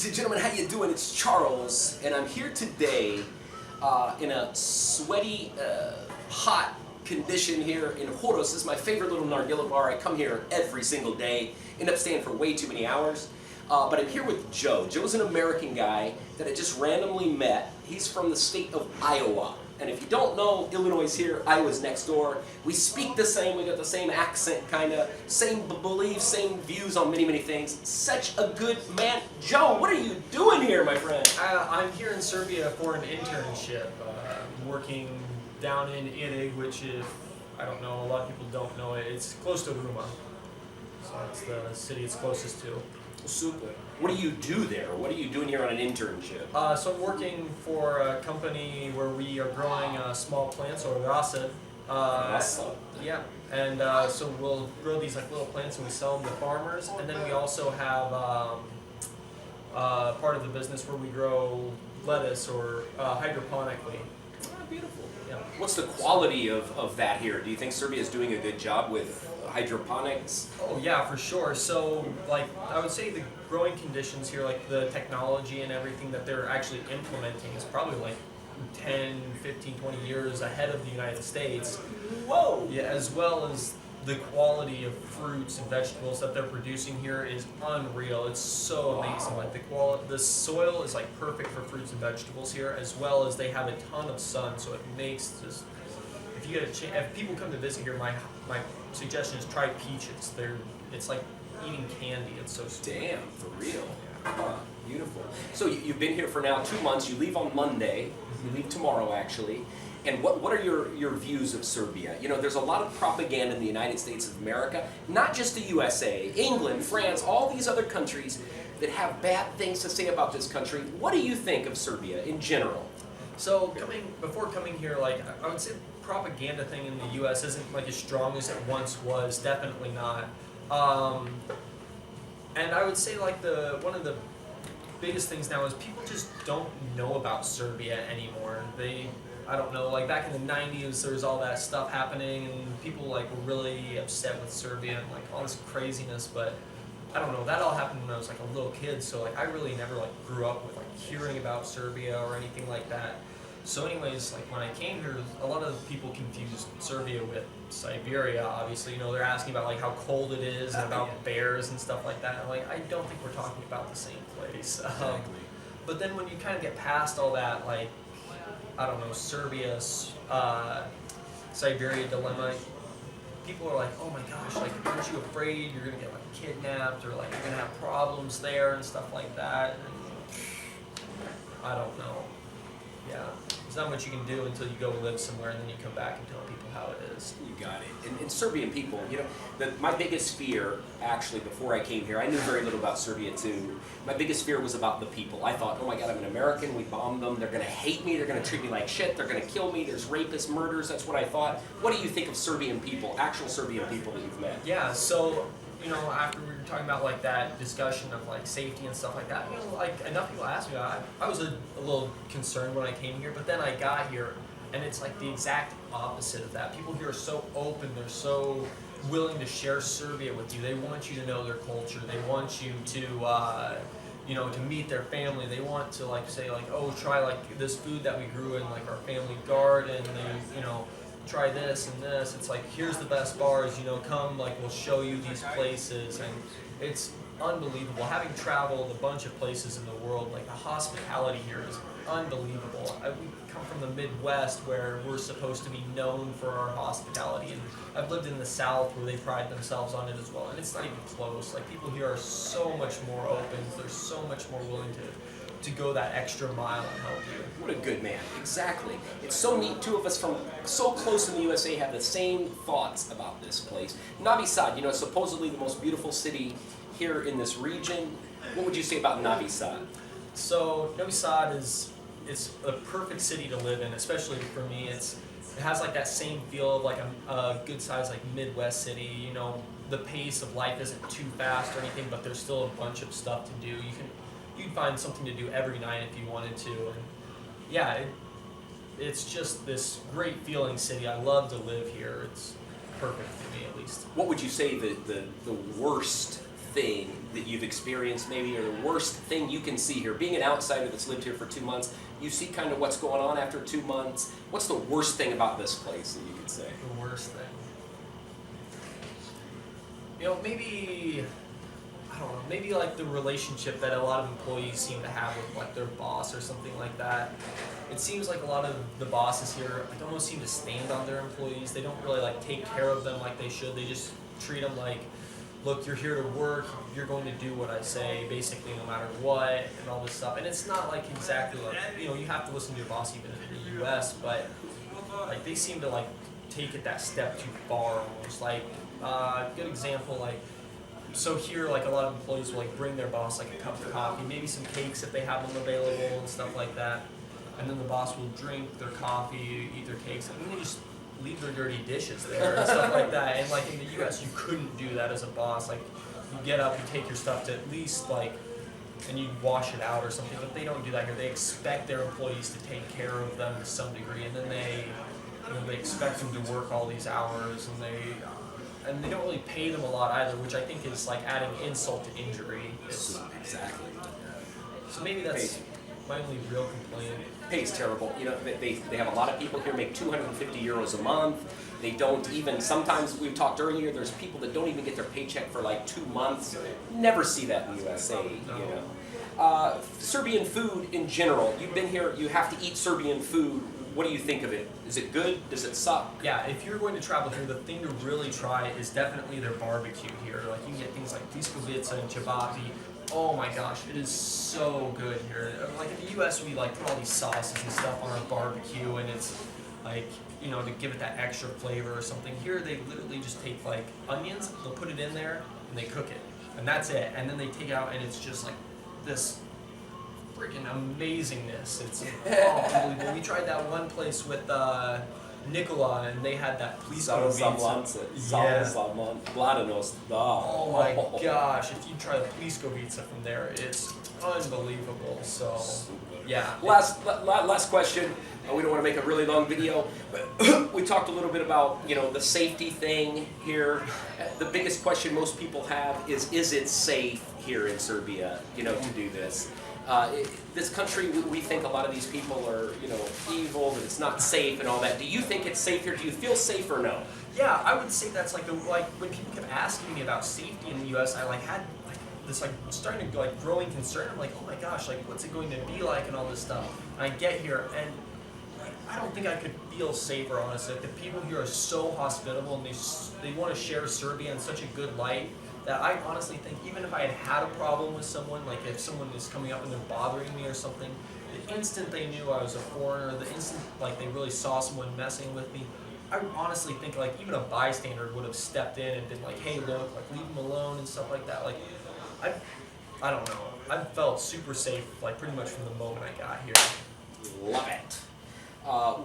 Ladies and gentlemen, how you doing? It's Charles, and I'm here today in a sweaty, hot condition here in Horus. This is my favorite little nargile bar. I come here every single day, end up staying for way too many hours. But I'm here with Joe. Joe's an American guy that I just randomly met. He's from the state of Iowa. And if you don't know, Illinois is here, Iowa's next door. We speak the same, we got the same accent, kind of, same beliefs, same views on many, many things. Such a good man. Joe, what are you doing here, my friend? I'm here in Serbia for an internship, working down in Irig, which is, I don't know, a lot of people don't know it. It's close to Ruma. So it's the city it's closest to. Super. What do you do there? What are you doing here on an internship? So I'm working for a company where we are growing small plants, or rasa. Yeah, and so we'll grow these like little plants and we sell them to farmers. And then we also have part of the business where we grow lettuce or hydroponically. Oh, beautiful. Yeah. What's the quality of that here? Do you think Serbia is doing a good job with hydroponics? Oh yeah, for sure. So like I would say the growing conditions here, like the technology and everything that they're actually implementing is probably like 10, 15, 20 years ahead of the United States. Whoa! Yeah, as well as the quality of fruits and vegetables that they're producing here is unreal. It's so amazing. Like the soil is like perfect for fruits and vegetables here, as well as they have a ton of sun, so it makes just, if you get a chance, if people come to visit here, my suggestion is try peaches. It's like eating candy. It's so sweet. Damn, for real. Beautiful. So you've been here for now 2 months. You leave on Monday. You leave tomorrow, actually. And what are your views of Serbia? You know, there's a lot of propaganda in the United States of America, not just the USA, England, France, all these other countries that have bad things to say about this country. What do you think of Serbia in general? So before coming here, like I would say the propaganda thing in the U.S. isn't like as strong as it once was. Definitely not. And I would say like one of the biggest things now is people just don't know about Serbia anymore. I don't know, like back in the 90s there was all that stuff happening and people like were really upset with Serbia and like all this craziness, but I don't know, that all happened when I was like a little kid, so like I really never like grew up with like hearing about Serbia or anything like that. So anyways, like when I came here, a lot of people confused Serbia with Siberia, obviously. You know, they're asking about like how cold it is and about bears and stuff like that. And like, I don't think we're talking about the same place. Exactly. But then when you kind of get past all that, like, I don't know, Serbia's Siberia dilemma, people are like, oh my gosh, like, aren't you afraid you're going to get like kidnapped or like you're going to have problems there and stuff like that? And I don't know. Yeah, there's not much you can do until you go live somewhere and then you come back and tell people how it is. You got it. And Serbian people, you know, my biggest fear, actually, before I came here, I knew very little about Serbia too. My biggest fear was about the people. I thought, oh my God, I'm an American, we bombed them, they're going to hate me, they're going to treat me like shit, they're going to kill me, there's rapists, murders, that's what I thought. What do you think of Serbian people, actual Serbian people that you've met? Yeah, so, you know, after we were talking about like that discussion of like safety and stuff like that, you know, like enough people asked me about it. I was a little concerned when I came here, but then I got here and it's like the exact opposite of that. People here are so open, they're so willing to share Serbia with you. They want you to know their culture. They want you to, you know, to meet their family. They want to like say like, oh, try like this food that we grew in like our family garden. They, you know, try this and this. It's like, here's the best bars, you know, come, like we'll show you these places, and it's unbelievable. Having traveled a bunch of places in the world, like the hospitality here is unbelievable. We come from the Midwest where we're supposed to be known for our hospitality, and I've lived in the South where they pride themselves on it as well, and it's not even close. Like people here are so much more open, they're so much more willing to go that extra mile and help you. What a good man. Exactly. It's so neat, two of us from so close in the USA have the same thoughts about this place. Novi Sad, you know, supposedly the most beautiful city here in this region. What would you say about Novi Sad? So Novi Sad it's a perfect city to live in, especially for me. It has like that same feel of like a good sized like Midwest city. You know, the pace of life isn't too fast or anything, but there's still a bunch of stuff to do. You'd find something to do every night if you wanted to, and yeah, it's just this great feeling city. I love to live here. It's perfect for me, at least. What would you say the worst thing that you've experienced maybe, or the worst thing you can see here? Being an outsider that's lived here for 2 months, you see kind of what's going on after 2 months. What's the worst thing about this place that you could say? The worst thing. You know, maybe, I don't know, maybe like the relationship that a lot of employees seem to have with like their boss or something like that. It seems like a lot of the bosses here like almost seem to stand on their employees. They don't really like take care of them like they should. They just treat them like, look, you're here to work, you're going to do what I say, basically no matter what, and all this stuff. And it's not like exactly like, you know, you have to listen to your boss even in the US, but like they seem to like take it that step too far almost. Like, good example, like, so here, like, a lot of employees will like bring their boss like a cup of coffee, maybe some cakes if they have them available and stuff like that. And then the boss will drink their coffee, eat their cakes, and then they just leave their dirty dishes there and stuff like that. And like in the US, you couldn't do that as a boss. Like, you get up, you take your stuff to at least like, and you wash it out or something. But they don't do that here. They expect their employees to take care of them to some degree, and then they, you know, they expect them to work all these hours, and they don't really pay them a lot either, which I think is like adding insult to injury. Exactly. So maybe that's my only real complaint. Pay is terrible. You know, they have a lot of people here make 250 euros a month. They don't even, sometimes we talked earlier, there's people that don't even get their paycheck for like 2 months. Never see that in the USA, you know. Serbian food in general, you've been here, you have to eat Serbian food. What do you think of it? Is it good? Does it suck? Yeah, if you're going to travel here, the thing to really try is definitely their barbecue here. Like, you can get things like piskovica and cevapi. Oh my gosh, it is so good here. Like in the US, we like put all these sauces and stuff on our barbecue, and it's like, you know, to give it that extra flavor or something. Here, they literally just take like onions, they'll put it in there, and they cook it. And that's it. And then they take it out, and it's just like this freaking amazingness. It's unbelievable. We tried that one place with Nikola, and they had that pliskovica. Oh my gosh, if you try the pliskovica from there, it's unbelievable. So, yeah. Last question. We don't want to make a really long video, but we talked a little bit about, you know, the safety thing here. The biggest question most people have is it safe here in Serbia, you know, to do this? This country, we think a lot of these people are, you know, evil, that it's not safe and all that. Do you think it's safe here? Do you feel safe or no? Yeah, I would say that's like when people kept asking me about safety in the U.S., I like had like this like starting to like growing concern. I'm like, oh my gosh, like what's it going to be like and all this stuff. And I get here and like, I don't think I could feel safer, honestly. Like, the people here are so hospitable, and they want to share Serbia in such a good light, that I honestly think even if I had a problem with someone, like if someone is coming up and they're bothering me or something, the instant they knew I was a foreigner, the instant like they really saw someone messing with me, I honestly think like even a bystander would have stepped in and been like, hey look, like leave them alone and stuff like that. Like I don't know. I felt super safe like pretty much from the moment I got here. Love it.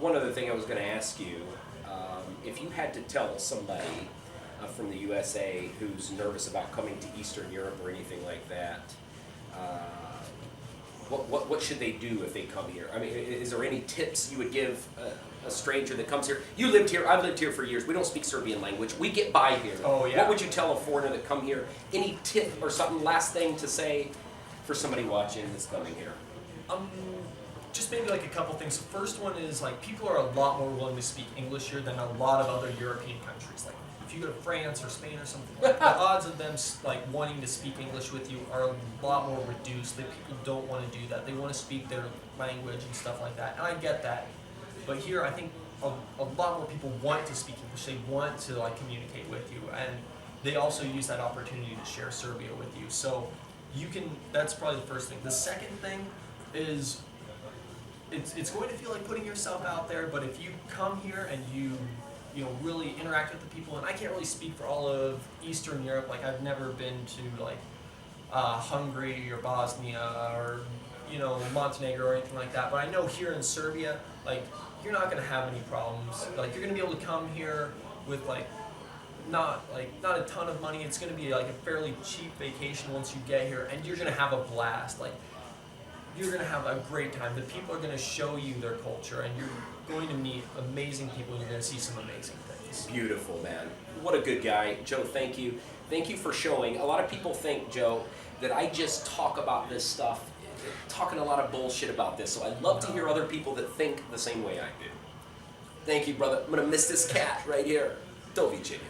One other thing I was going to ask you, if you had to tell somebody from the USA who's nervous about coming to Eastern Europe or anything like that, what should they do if they come here? I mean, is there any tips you would give a stranger that comes here? You lived here, I've lived here for years. We don't speak Serbian language. We get by here. Oh, yeah. What would you tell a foreigner that come here? Any tip or something, last thing to say for somebody watching that's coming here? Just maybe like a couple things. The first one is like people are a lot more willing to speak English here than a lot of other European countries. Like if you go to France or Spain or something, like, the odds of them like wanting to speak English with you are a lot more reduced. That people don't want to do that. They want to speak their language and stuff like that. And I get that. But here, I think a lot more people want to speak English. They want to like communicate with you, and they also use that opportunity to share Serbia with you. So you can. That's probably the first thing. The second thing is, it's going to feel like putting yourself out there, but if you come here and you know, really interact with the people, and I can't really speak for all of Eastern Europe, like I've never been to like Hungary or Bosnia or, you know, Montenegro or anything like that, but I know here in Serbia, like, you're not going to have any problems. Like, you're going to be able to come here with not a ton of money. It's going to be like a fairly cheap vacation once you get here, and you're going to have a blast. Like, you're going to have a great time. The people are going to show you their culture, and you're going to meet amazing people, and you're going to see some amazing things. Beautiful, man. What a good guy. Joe, thank you. Thank you for showing. A lot of people think, Joe, that I just talk about this stuff, talking a lot of bullshit about this. So I'd love to hear other people that think the same way I do. Thank you, brother. I'm gonna miss this cat right here. Do widzenia.